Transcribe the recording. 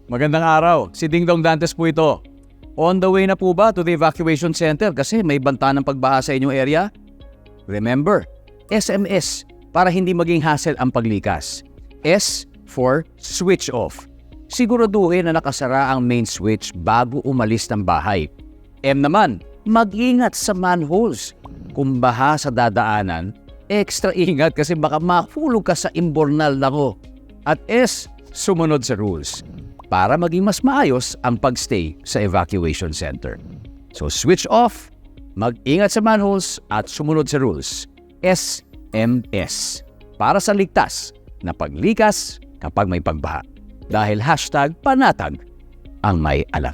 Magandang araw. Si Ding Dong Dantes po ito. On the way na po ba to the evacuation center kasi may banta ng pagbaha sa inyong area? Remember, SMS para hindi maging hassle ang paglikas. S for switch off. Siguraduhin na nakasara ang main switch bago umalis ng bahay. M naman, mag-ingat sa manholes. Kung baha sa dadaanan, extra ingat kasi baka mahulog ka sa imbornal nako. At S, sumunod sa rules para maging mas maayos ang pagstay sa evacuation center. So switch off, mag-ingat sa manholes at sumunod sa rules. SMS para sa ligtas na paglikas kapag may pagbaha. Dahil #panatag ang may alam.